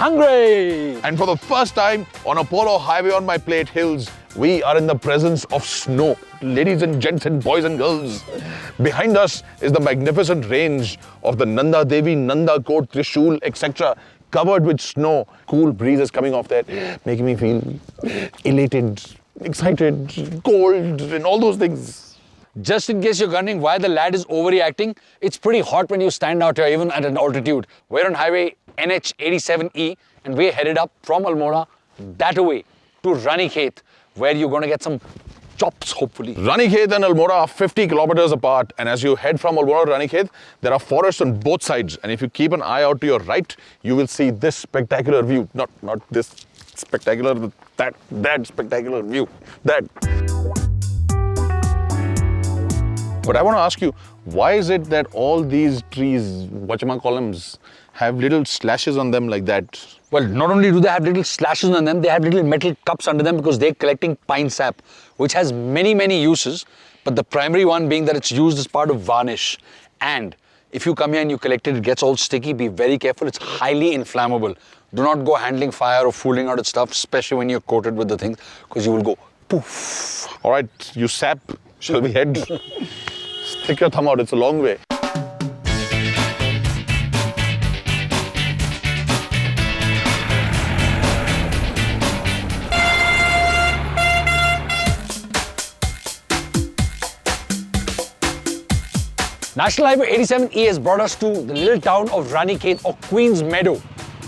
hungry. And for the first time on Apollo Highway on my plate hills, we are in the presence of snow. Ladies and gents and boys and girls, behind us is the magnificent range of the Nanda Devi, Nanda Kot, Trishul, etc. covered with snow. Cool breezes coming off there, making me feel elated, excited, cold, and all those things. Just in case you're wondering why the lad is overreacting, it's pretty hot when you stand out here, even at an altitude. We're on highway NH87E, and we're headed up from Almora that way to Ranikhet, where you're going to get some chops, hopefully. Ranikhet and Almora are 50 kilometers apart, and as you head from Almora to Ranikhet, there are forests on both sides. And if you keep an eye out to your right, you will see this spectacular view. Not this spectacular, that spectacular view. That. But I want to ask you, why is it that all these trees, whatchamacallums, have little slashes on them like that? Well, not only do they have little slashes on them, they have little metal cups under them because they're collecting pine sap, which has many, many uses. But the primary one being that it's used as part of varnish. And if you come here and you collect it, it gets all sticky. Be very careful. It's highly inflammable. Do not go handling fire or fooling out at stuff, especially when you're coated with the things, because you will go poof. All right, you sap, shall we head? Stick your thumb out, it's a long way. National Highway 87E has brought us to the little town of Ranikhet or Queen's Meadow.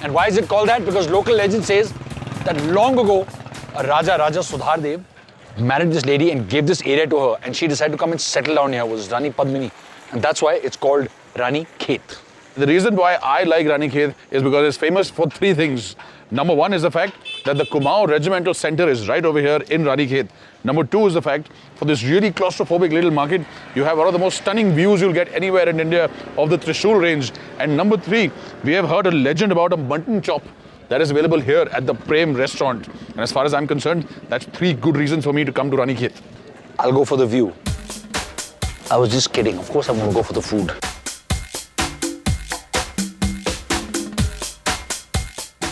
And why is it called that? Because local legend says that long ago, Raja Sudhardev married this lady and gave this area to her, and she decided to come and settle down here, was Rani Padmini. And that's why it's called Ranikhet. The reason why I like Ranikhet is because it's famous for three things. Number one is the fact that the Kumaon Regimental Center is right over here in Ranikhet. Number two is the fact, for this really claustrophobic little market, you have one of the most stunning views you'll get anywhere in India of the Trishul range. And number three, we have heard a legend about a mutton chop that is available here at the Prem Restaurant. And as far as I'm concerned, that's three good reasons for me to come to Ranikhet. I'll go for the view. I was just kidding. Of course I'm going to go for the food.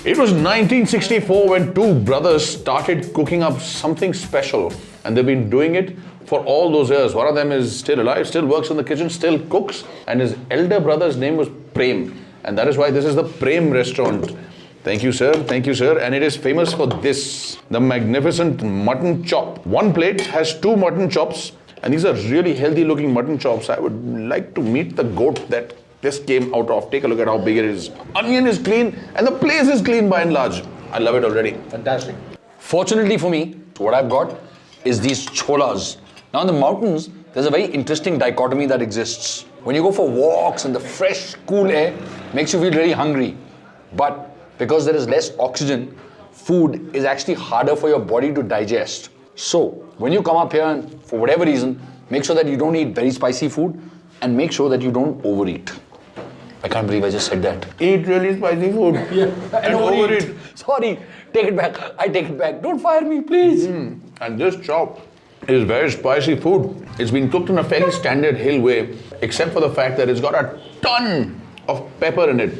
It was 1964 when two brothers started cooking up something special, and they've been doing it for all those years. One of them is still alive, still works in the kitchen, still cooks, and his elder brother's name was Prem, and that is why this is the Prem Restaurant. Thank you, sir. Thank you, sir. And it is famous for this, the magnificent mutton chop. One plate has two mutton chops, and these are really healthy looking mutton chops. I would like to meet the goat that this came out of. Take a look at how big it is. Onion is clean, and the place is clean by and large. I love it already. Fantastic. Fortunately for me, what I've got is these cholas. Now in the mountains, there's a very interesting dichotomy that exists. When you go for walks and the fresh, cool air makes you feel very hungry. But because there is less oxygen, food is actually harder for your body to digest. So when you come up here and for whatever reason, make sure that you don't eat very spicy food and make sure that you don't overeat. I can't believe I just said that. Eat really spicy food. Yeah, and overeat. Sorry, take it back. I take it back. Don't fire me, please. And this chop is very spicy food. It's been cooked in a fairly standard hill way, except for the fact that it's got a ton of pepper in it.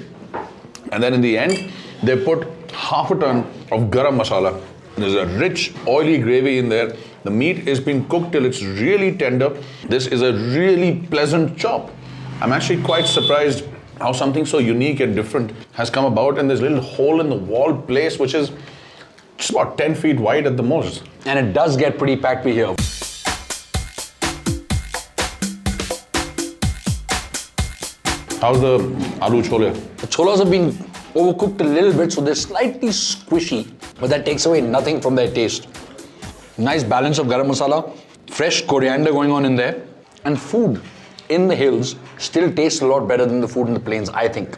And then in the end, they put half a ton of garam masala. There's a rich, oily gravy in there. The meat is being cooked till it's really tender. This is a really pleasant chop. I'm actually quite surprised how something so unique and different has come about in this little hole in the wall place, which is just about 10 feet wide at the most. And it does get pretty packed here. How's the aloo chole? The cholas have been overcooked a little bit, so they're slightly squishy, but that takes away nothing from their taste. Nice balance of garam masala, fresh coriander going on in there, and food in the hills still tastes a lot better than the food in the plains, I think.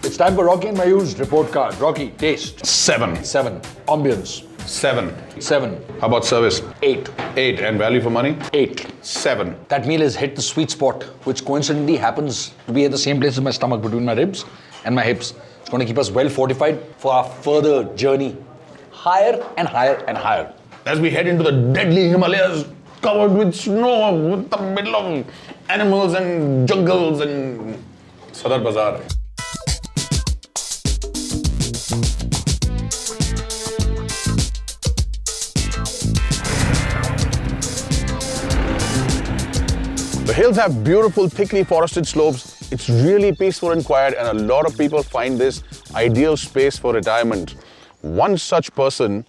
It's time for Rocky and Mayur's report card. Rocky, taste. 7. 7. Ambience. 7. 7. How about service? 8. 8. And value for money? 8. 7. That meal has hit the sweet spot, which coincidentally happens to be at the same place as my stomach, between my ribs and my hips. It's going to keep us well fortified for our further journey. Higher and higher and higher. As we head into the deadly Himalayas, covered with snow, with the middle of animals and jungles and Sadar Bazaar. The hills have beautiful, thickly forested slopes. It's really peaceful and quiet, and a lot of people find this ideal space for retirement. One such person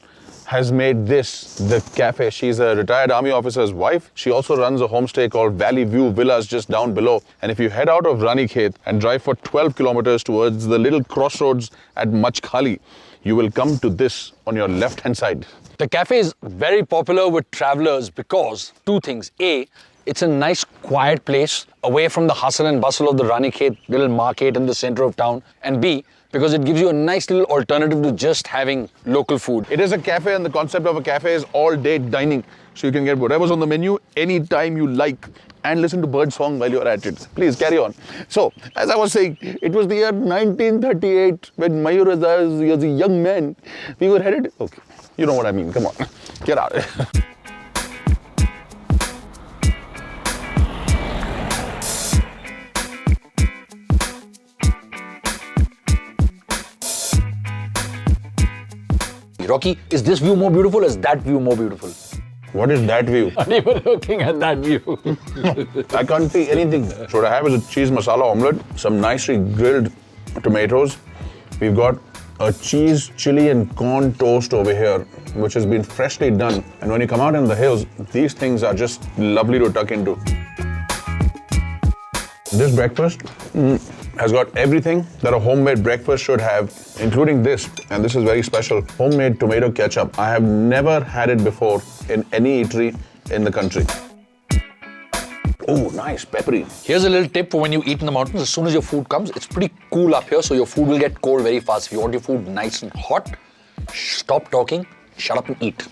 has made this the cafe. She's a retired army officer's wife. She also runs a homestay called Valley View Villas just down below. And if you head out of Ranikhet and drive for 12 kilometers towards the little crossroads at Machkhali, you will come to this on your left-hand side. The cafe is very popular with travelers because two things. A, it's a nice quiet place away from the hustle and bustle of the Ranikhet little market in the center of town. And B, because it gives you a nice little alternative to just having local food. It is a cafe, and the concept of a cafe is all-day dining. So you can get whatever's on the menu anytime you like and listen to bird song while you're at it. Please carry on. So, as I was saying, it was the year 1938 when Mayur was a young man. We were headed... Okay, you know what I mean. Come on, get out. Rocky, is this view more beautiful or is that view more beautiful? What is that view? Not even looking at that view. I can't see anything. So what I have is a cheese masala omelette, some nicely grilled tomatoes. We've got a cheese, chili and corn toast over here, which has been freshly done. And when you come out in the hills, these things are just lovely to tuck into. This breakfast has got everything that a homemade breakfast should have, including this, and this is very special, homemade tomato ketchup. I have never had it before in any eatery in the country. Oh, nice, peppery. Here's a little tip for when you eat in the mountains. As soon as your food comes, it's pretty cool up here, so your food will get cold very fast. If you want your food nice and hot, stop talking, shut up and eat.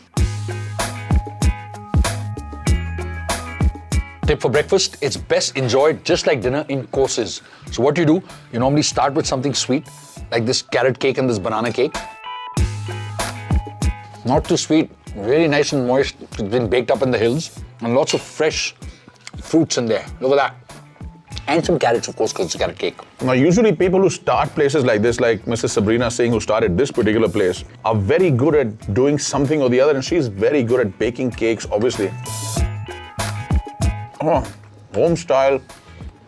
Tip for breakfast, it's best enjoyed just like dinner in courses. So what you do, you normally start with something sweet, like this carrot cake and this banana cake. Not too sweet, really nice and moist. It's been baked up in the hills. And lots of fresh fruits in there. Look at that. And some carrots, of course, because it's a carrot cake. Now, usually people who start places like this, like Mrs. Sabrina Singh, who started this particular place, are very good at doing something or the other, and she's very good at baking cakes, obviously. Oh, home style,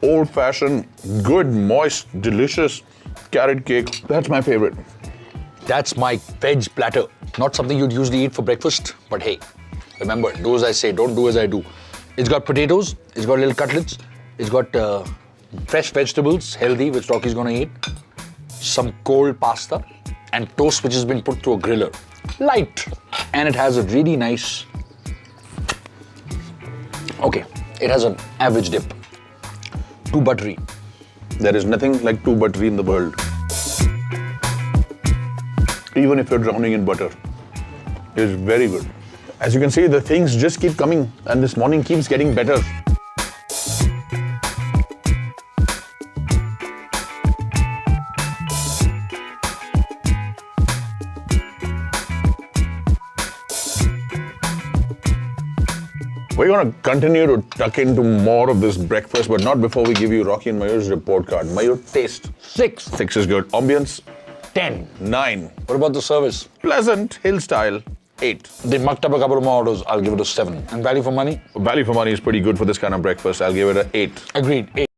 old fashioned, good, moist, delicious carrot cake. That's my favorite. That's my veg platter. Not something you'd usually eat for breakfast, but hey, remember, do as I say, don't do as I do. It's got potatoes, it's got little cutlets, it's got fresh vegetables, healthy, which Rocky's gonna eat, some cold pasta, and toast which has been put through a griller. Light. And it has a really nice... Okay. It has an average dip. Too buttery. There is nothing like too buttery in the world. Even if you're drowning in butter, it's very good. As you can see, the things just keep coming, and this morning keeps getting better. We're going to continue to tuck into more of this breakfast, but not before we give you Rocky and Mayur's report card. Mayur, taste. 6. 6 is good. Ambience? 10. 9. What about the service? Pleasant, hill style. 8. They mucked up a couple of more orders. I'll give it a 7. And value for money? Value for money is pretty good for this kind of breakfast. I'll give it an 8. Agreed. 8.